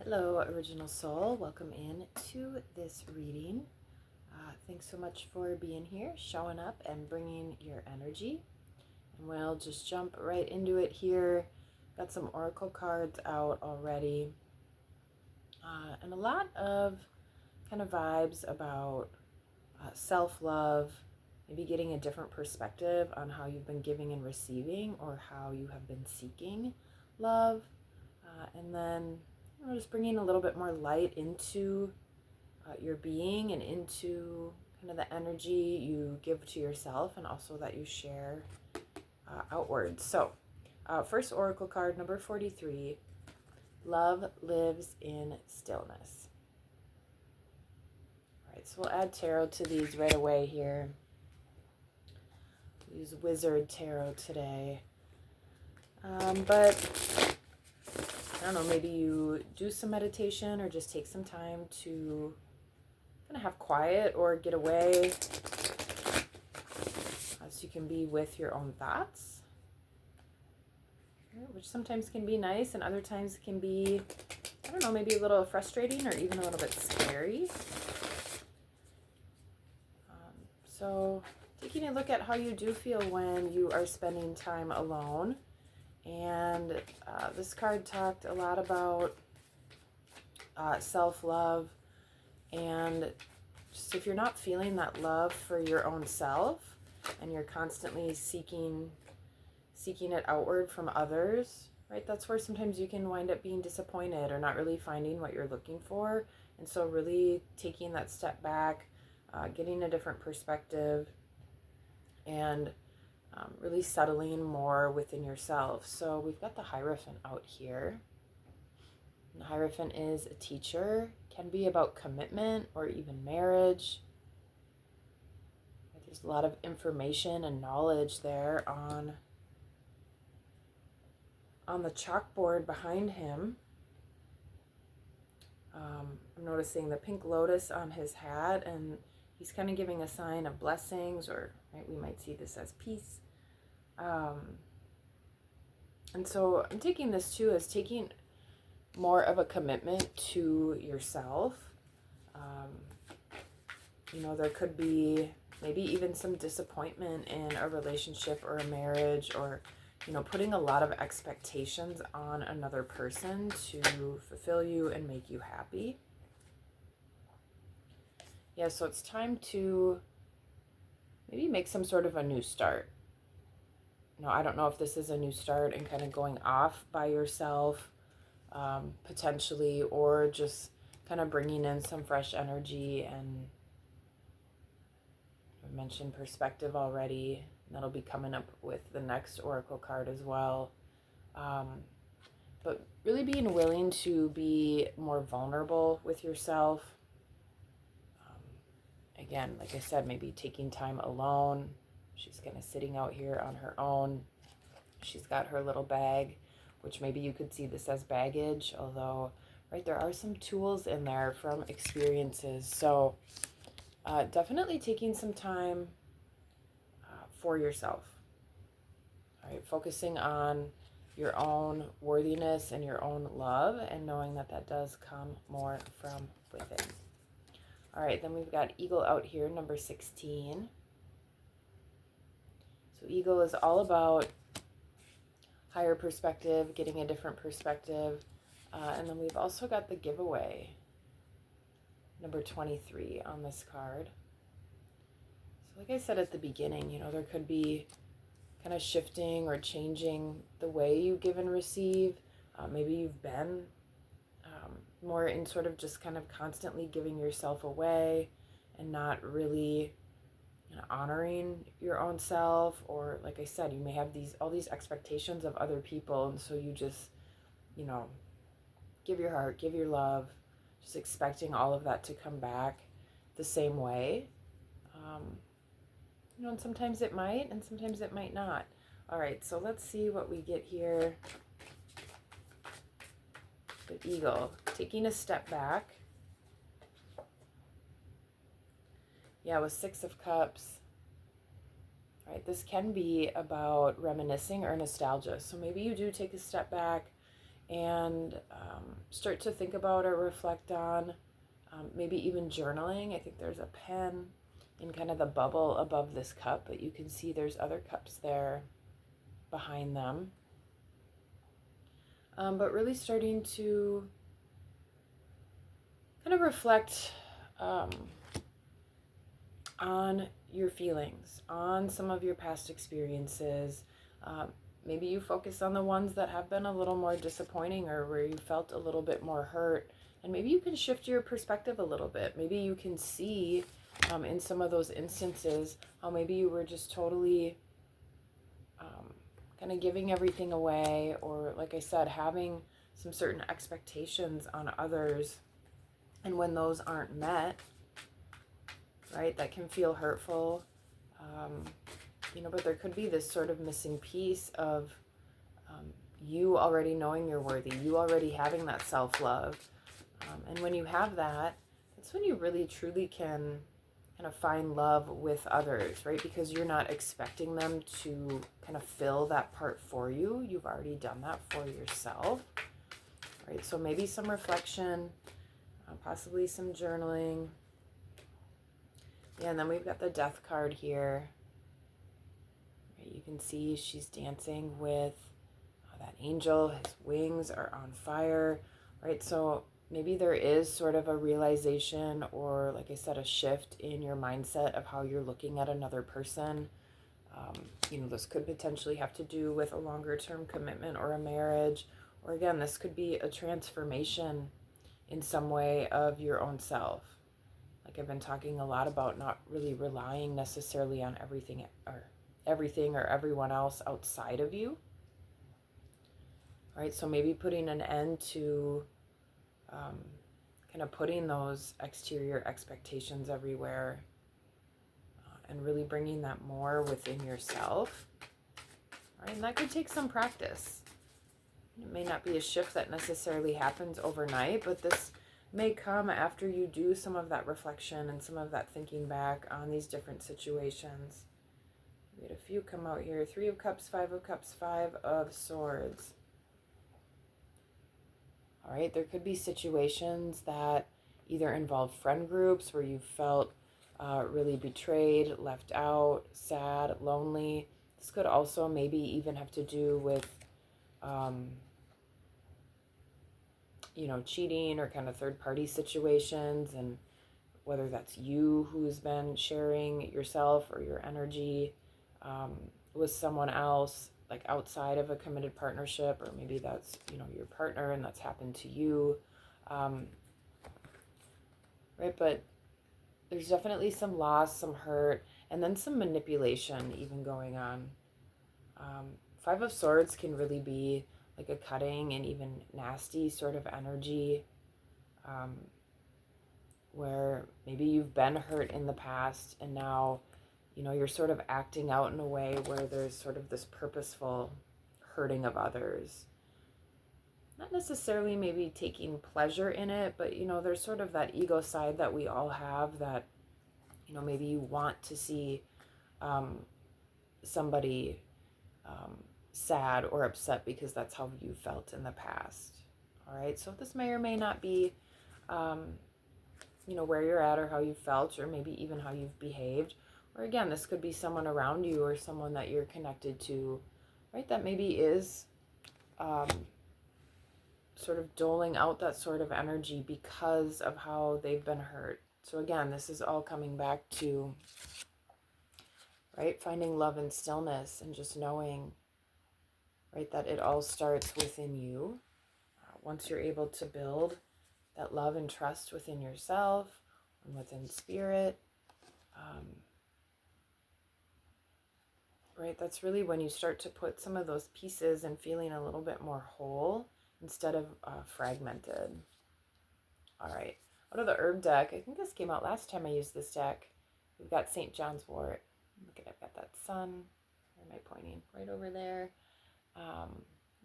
Hello, Original Soul. Welcome in to this reading. Thanks so much for being here, showing up, and bringing your energy. And we'll just jump right into it here. Got some oracle cards out already. And a lot of kind of vibes about self-love, maybe getting a different perspective on how you've been giving and receiving or how you have been seeking love. And then just bringing a little bit more light into your being and into kind of the energy you give to yourself and also that you share outwards. So first oracle card, number 43, love lives in stillness. All right, so we'll add tarot to these right away here. We'll use Wizard Tarot today. But I don't know, maybe you do some meditation or just take some time to kind of have quiet or get away so you can be with your own thoughts, which sometimes can be nice and other times can be, I don't know, maybe a little frustrating or even a little bit scary. So taking a look at how you do feel when you are spending time alone. And this card talked a lot about self-love, and just if you're not feeling that love for your own self and you're constantly seeking it outward from others, right? That's where sometimes you can wind up being disappointed or not really finding what you're looking for. And so really taking that step back, getting a different perspective, and really settling more within yourself. So we've got the Hierophant out here. And the Hierophant is a teacher, can be about commitment or even marriage. There's a lot of information and knowledge there on the chalkboard behind him. I'm noticing the pink lotus on his hat, and he's kind of giving a sign of blessings, or right, we might see this as peace. And so I'm taking this too as taking more of a commitment to yourself. There could be maybe even some disappointment in a relationship or a marriage, or putting a lot of expectations on another person to fulfill you and make you happy. Yeah, so it's time to maybe make some sort of a new start. I don't know if this is a new start and kind of going off by yourself, potentially, or just kind of bringing in some fresh energy. And I mentioned perspective already. That'll be coming up with the next oracle card as well. But really being willing to be more vulnerable with yourself. Again, like I said, maybe taking time alone. She's kind of sitting out here on her own. She's got her little bag, which maybe you could see this as baggage, although, right, there are some tools in there from experiences. So definitely taking some time for yourself. All right, focusing on your own worthiness and your own love, and knowing that that does come more from within. All right, then we've got Eagle out here, number 16. So Eagle is all about higher perspective, getting a different perspective. And then we've also got the giveaway, number 23 on this card. So like I said at the beginning, there could be kind of shifting or changing the way you give and receive. Maybe you've been more in sort of just kind of constantly giving yourself away and not really honoring your own self, or like I said, you may have all these expectations of other people, and so you just give your heart, give your love, just expecting all of that to come back the same way. And sometimes it might and sometimes it might not. All right, so let's see what we get here. The Eagle, taking a step back. Yeah, with 6 of Cups. All right, this can be about reminiscing or nostalgia. So maybe you do take a step back and start to think about or reflect on, maybe even journaling. I think there's a pen in kind of the bubble above this cup, but you can see there's other cups there behind them. But really starting to kind of reflect on your feelings, on some of your past experiences. Maybe you focus on the ones that have been a little more disappointing or where you felt a little bit more hurt. And maybe you can shift your perspective a little bit. Maybe you can see in some of those instances how maybe you were just totally kind of giving everything away, or like I said, having some certain expectations on others. And when those aren't met, right, that can feel hurtful. But there could be this sort of missing piece of you already knowing you're worthy, you already having that self-love. And when you have that, that's when you really truly can kind of find love with others, right? Because you're not expecting them to kind of fill that part for you. You've already done that for yourself, right? So maybe some reflection, possibly some journaling. Yeah, and then we've got the Death card here. Right, you can see she's dancing with that angel. His wings are on fire, right? So maybe there is sort of a realization, or like I said, a shift in your mindset of how you're looking at another person. This could potentially have to do with a longer term commitment or a marriage, or again, this could be a transformation in some way of your own self. Like I've been talking a lot about not really relying necessarily on everything or everyone else outside of you. All right, so maybe putting an end to kind of putting those exterior expectations everywhere, and really bringing that more within yourself. All right, and that could take some practice. It may not be a shift that necessarily happens overnight, but this may come after you do some of that reflection and some of that thinking back on these different situations. We had a few come out here. 3 of Cups, 5 of Cups, 5 of Swords. All right, there could be situations that either involve friend groups where you felt really betrayed, left out, sad, lonely. This could also maybe even have to do with cheating or kind of third-party situations, and whether that's you who's been sharing yourself or your energy with someone else, like outside of a committed partnership, or maybe that's, your partner and that's happened to you, right? But there's definitely some loss, some hurt, and then some manipulation even going on. 5 of Swords can really be like a cutting and even nasty sort of energy, where maybe you've been hurt in the past and now, you're sort of acting out in a way where there's sort of this purposeful hurting of others. Not necessarily maybe taking pleasure in it, but, there's sort of that ego side that we all have that, maybe you want to see somebody sad or upset because that's how you felt in the past. All right, so this may or may not be, where you're at or how you felt, or maybe even how you've behaved. Or again, this could be someone around you or someone that you're connected to, right, that maybe is sort of doling out that sort of energy because of how they've been hurt. So again, this is all coming back to, right, finding love and stillness and just knowing, right, that it all starts within you. Once you're able to build that love and trust within yourself and within spirit, right, that's really when you start to put some of those pieces and feeling a little bit more whole instead of fragmented. All right, out of the herb deck, I think this came out last time I used this deck. We've got St. John's wort. Look at it, I've got that sun. Where am I pointing? Right over there.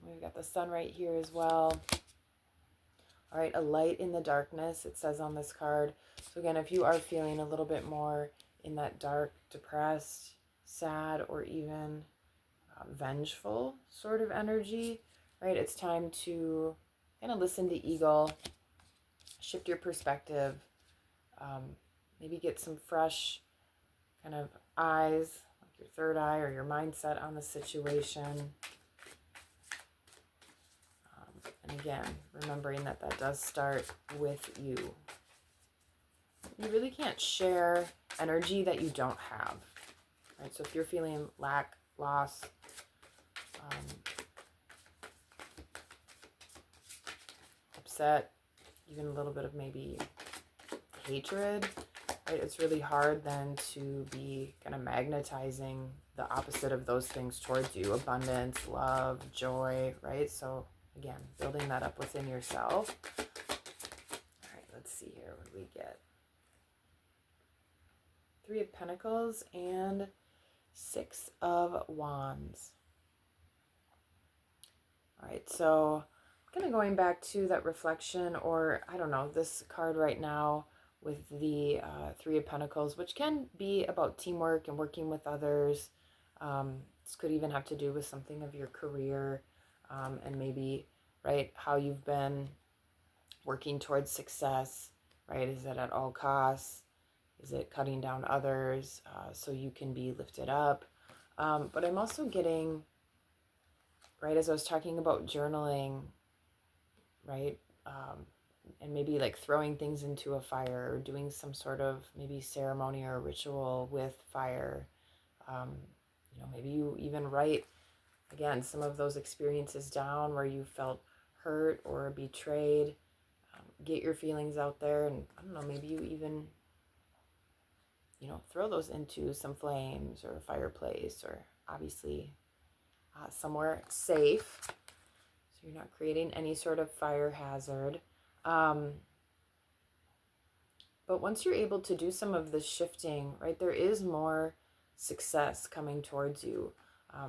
We've got the sun right here as well. All right, a light in the darkness, it says on this card. So again, if you are feeling a little bit more in that dark, depressed, sad, or even vengeful sort of energy, right? It's time to kind of listen to Eagle, shift your perspective, maybe get some fresh kind of eyes, like your third eye or your mindset on the situation. And again, remembering that that does start with you. You really can't share energy that you don't have, right? So if you're feeling lack, loss, upset, even a little bit of maybe hatred, right? It's really hard then to be kind of magnetizing the opposite of those things towards you. Abundance, love, joy, right? So again, building that up within yourself. All right, let's see here. What do we get? Three of Pentacles and Six of Wands. All right, so kind of going back to that reflection, or I don't know, this card right now with the Three of Pentacles, which can be about teamwork and working with others. This could even have to do with something of your career, and maybe, right, how you've been working towards success, right? Is it at all costs? Is it cutting down others so you can be lifted up? But I'm also getting, right, as I was talking about journaling, right, and maybe like throwing things into a fire or doing some sort of maybe ceremony or ritual with fire. You know, maybe you even write, again, some of those experiences down where you felt hurt or betrayed. Get your feelings out there, and I don't know, maybe you even, you know, throw those into some flames or a fireplace, or obviously somewhere safe, so you're not creating any sort of fire hazard. But once you're able to do some of the shifting, right, there is more success coming towards you.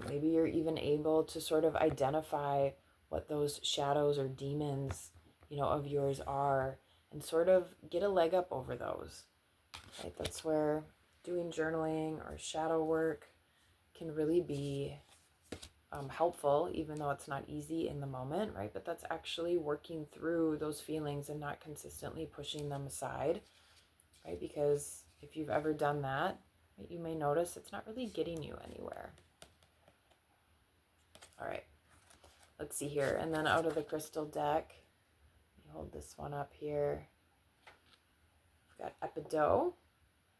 Maybe you're even able to sort of identify what those shadows or demons, you know, of yours are, and sort of get a leg up over those. Right? That's where doing journaling or shadow work can really be helpful, even though it's not easy in the moment, right? But that's actually working through those feelings and not consistently pushing them aside, right? Because if you've ever done that, right, you may notice it's not really getting you anywhere. All right, let's see here. And then out of the crystal deck, you hold this one up here. We've got Epidote.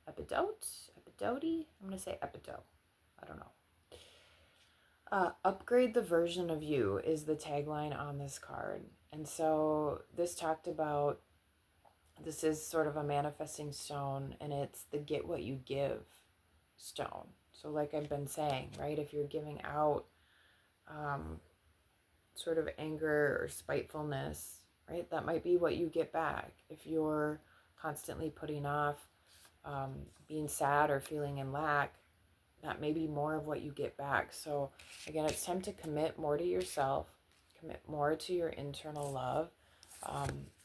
Epidote? I'm going to say Epidote. I don't know. Upgrade the version of you is the tagline on this card. And so this talked about, this is sort of a manifesting stone, and it's the get what you give stone. So like I've been saying, right, if you're giving out sort of anger or spitefulness, right, that might be what you get back. If you're constantly putting off being sad or feeling in lack, that may be more of what you get back. So again, it's time to commit more to yourself, commit more to your internal love,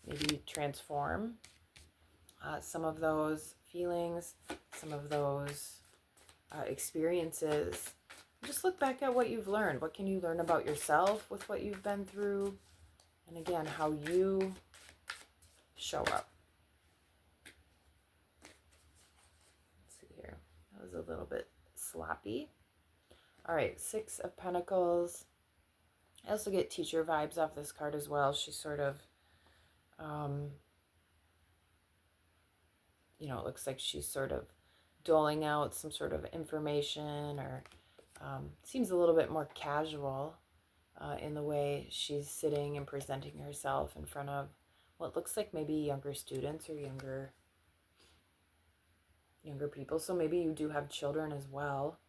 maybe transform some of those feelings, some of those experiences. Just look back at what you've learned. What can you learn about yourself with what you've been through? And again, how you show up. Let's see here. That was a little bit sloppy. All right, Six of Pentacles. I also get teacher vibes off this card as well. She's sort of, you know, it looks like she's sort of doling out some sort of information, or seems a little bit more casual in the way she's sitting and presenting herself in front of what looks like maybe younger students or younger people. So maybe you do have children as well.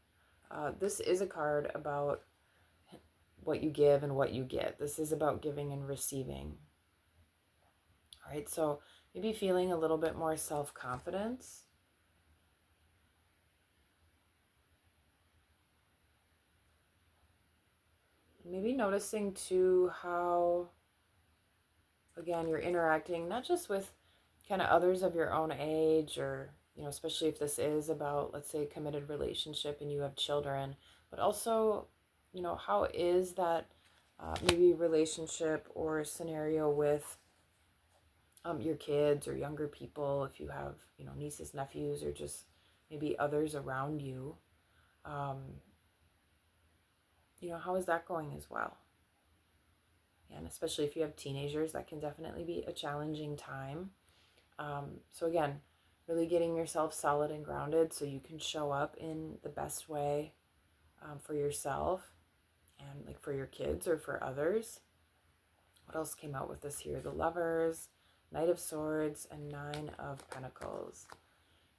This is a card about what you give and what you get. This is about giving and receiving. All right, so maybe feeling a little bit more self-confidence. Maybe noticing too how, again, you're interacting not just with kind of others of your own age, or, you know, especially if this is about, let's say, a committed relationship and you have children, but also, you know, how is that maybe relationship or scenario with your kids or younger people, if you have, nieces, nephews, or just maybe others around you. How is that going as well? And especially if you have teenagers, that can definitely be a challenging time. So again, really getting yourself solid and grounded so you can show up in the best way for yourself and like for your kids or for others. What else came out with this here? The Lovers, Knight of Swords, and Nine of Pentacles.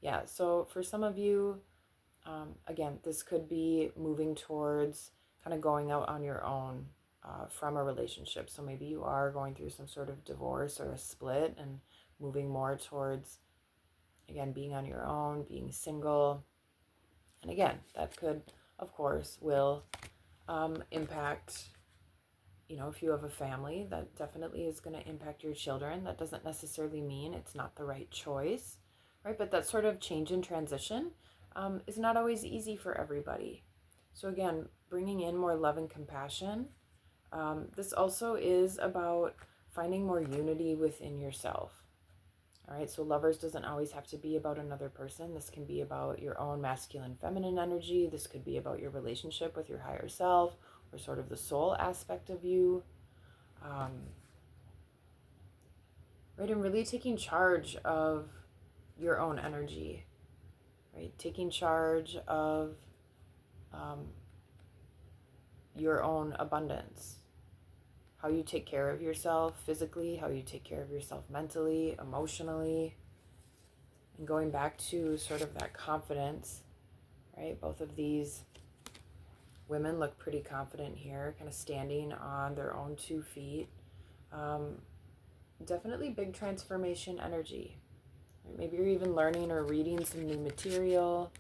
Yeah, so for some of you, again, this could be moving towards kind of going out on your own from a relationship. So maybe you are going through some sort of divorce or a split and moving more towards, again, being on your own, being single. And again, that could, of course, will impact, if you have a family, that definitely is going to impact your children. That doesn't necessarily mean it's not the right choice, right? But that sort of change and transition is not always easy for everybody. So again, bringing in more love and compassion. This also is about finding more unity within yourself. All right, so Lovers doesn't always have to be about another person. This can be about your own masculine, feminine energy. This could be about your relationship with your higher self or sort of the soul aspect of you. Right, and really taking charge of your own energy, right? Taking charge of your own abundance, how you take care of yourself physically, how you take care of yourself mentally, emotionally, and going back to sort of that confidence, right? Both of these women look pretty confident here, kind of standing on their own 2 feet. Definitely big transformation energy. Maybe you're even learning or reading some new material.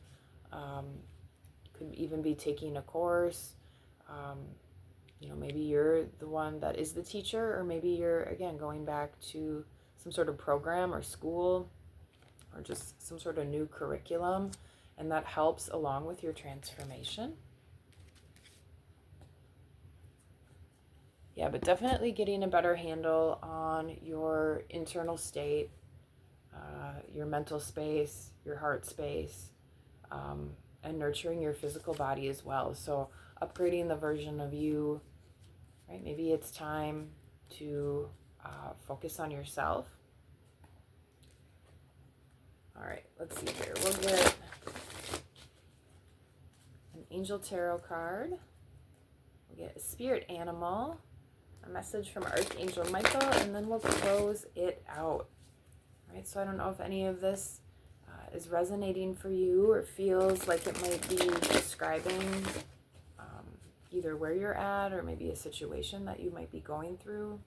Could even be taking a course. Maybe you're the one that is the teacher, or maybe you're, again, going back to some sort of program or school or just some sort of new curriculum, and that helps along with your transformation. Yeah, but definitely getting a better handle on your internal state, your mental space, your heart space, and nurturing your physical body as well. So upgrading the version of you, right? Maybe it's time to focus on yourself. All right, let's see here. We'll get an Angel Tarot card. We'll get a spirit animal, a message from Archangel Michael, and then we'll close it out. All right, so I don't know if any of this is resonating for you or feels like it might be describing either where you're at or maybe a situation that you might be going through.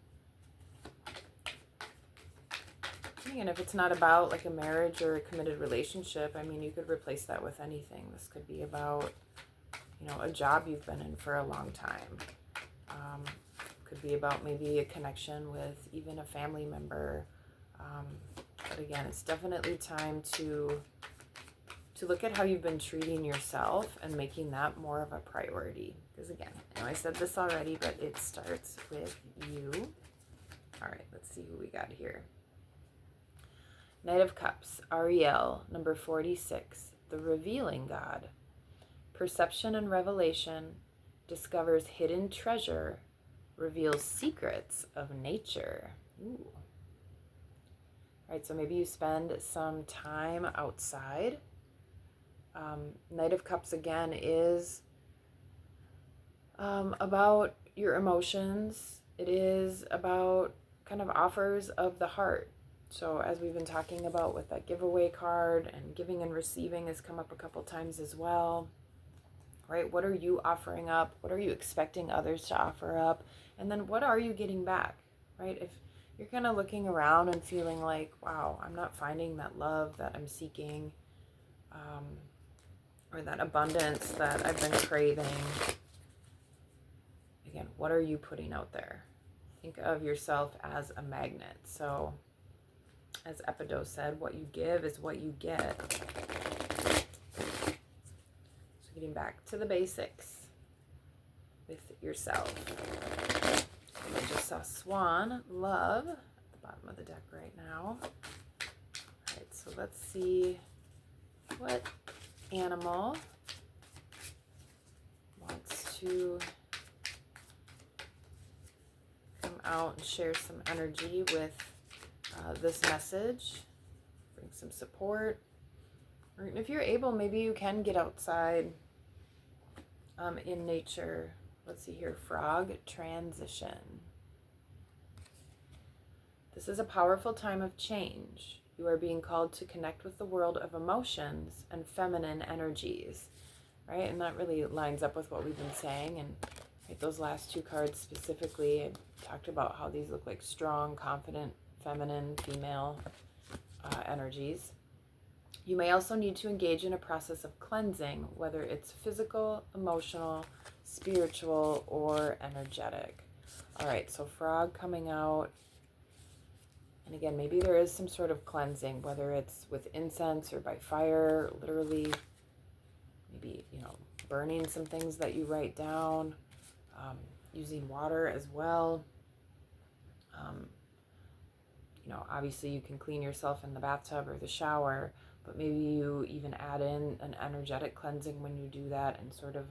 And if it's not about like a marriage or a committed relationship, I mean, you could replace that with anything. This could be about, a job you've been in for a long time. Could be about maybe a connection with even a family member. But again, it's definitely time to look at how you've been treating yourself and making that more of a priority. Because again, I know I said this already, but it starts with you. All right, let's see who we got here. Knight of Cups, Ariel, number 46, the revealing God. Perception and revelation, discovers hidden treasure, reveals secrets of nature. Ooh. All right, so maybe you spend some time outside. Knight of Cups, again, is about your emotions. It is about kind of offers of the heart. So as we've been talking about with that giveaway card, and giving and receiving has come up a couple times as well, right? What are you offering up? What are you expecting others to offer up? And then what are you getting back, right? If you're kind of looking around and feeling like, wow, I'm not finding that love that I'm seeking, or that abundance that I've been craving, again, what are you putting out there? Think of yourself as a magnet. So as Epidote said, what you give is what you get. So getting back to the basics. with yourself. I just saw Swan Love at the bottom of the deck right now. All right, so let's see what animal wants to come out and share some energy with this message, bring some support. Or if you're able, maybe you can get outside in nature. Let's see here, frog transition. This is a powerful time of change. You are being called to connect with the world of emotions and feminine energies, right? And that really lines up with what we've been saying. And right, those last two cards specifically, I talked about how these look like strong, confident, feminine, female energies. You may also need to engage in a process of cleansing, whether it's physical, emotional, spiritual, or energetic. All right, so frog coming out. And again, maybe there is some sort of cleansing, whether it's with incense or by fire, literally, maybe, burning some things that you write down, using water as well. Obviously you can clean yourself in the bathtub or the shower, but maybe you even add in an energetic cleansing when you do that and sort of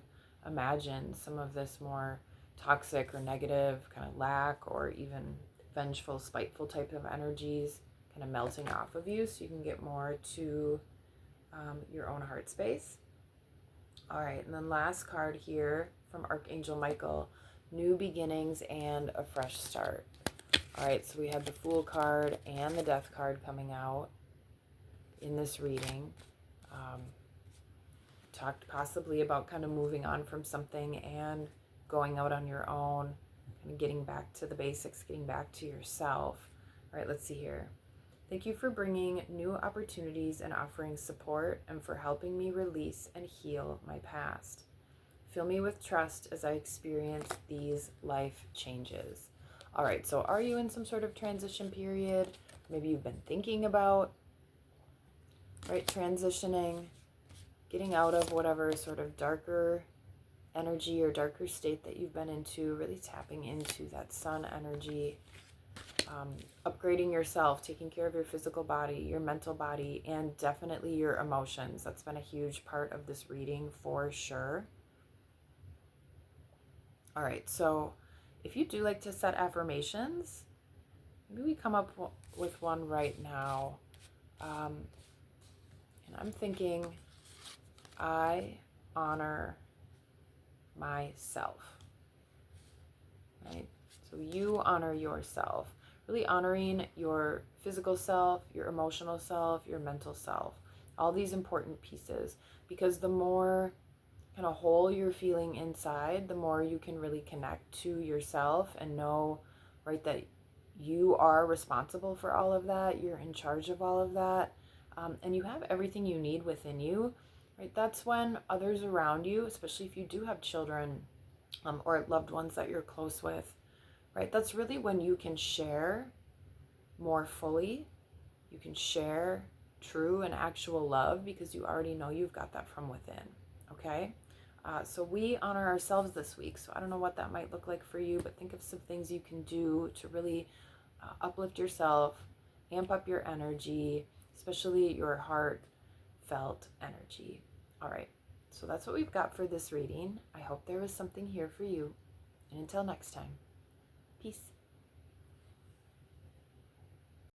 imagine some of this more toxic or negative kind of lack or even vengeful, spiteful type of energies kind of melting off of you so you can get more to your own heart space. All right, and then last card here from Archangel Michael, new beginnings and a fresh start. All right, so we had the Fool card and the Death card coming out in this reading. Talked possibly about kind of moving on from something and going out on your own, kind of getting back to the basics, getting back to yourself. All right, let's see here. Thank you for bringing new opportunities and offering support and for helping me release and heal my past. Fill me with trust as I experience these life changes. All right, so are you in some sort of transition period? Maybe you've been thinking about, right, transitioning, getting out of whatever sort of darker energy or darker state that you've been into, really tapping into that sun energy, upgrading yourself, taking care of your physical body, your mental body, and definitely your emotions. That's been a huge part of this reading for sure. All right, so if you do like to set affirmations, maybe we come up with one right now. And I'm thinking, I honor myself, right? So you honor yourself, really honoring your physical self, your emotional self, your mental self, all these important pieces, because the more kind of whole you're feeling inside, the more you can really connect to yourself and know, right, that you are responsible for all of that. You're in charge of all of that. And you have everything you need within you, right? That's when others around you, especially if you do have children or loved ones that you're close with, right? That's really when you can share more fully. You can share true and actual love because you already know you've got that from within, okay? So we honor ourselves this week. So I don't know what that might look like for you, but think of some things you can do to really uplift yourself, amp up your energy, especially your heartfelt energy. All right, so that's what we've got for this reading. I hope there was something here for you. And until next time, peace.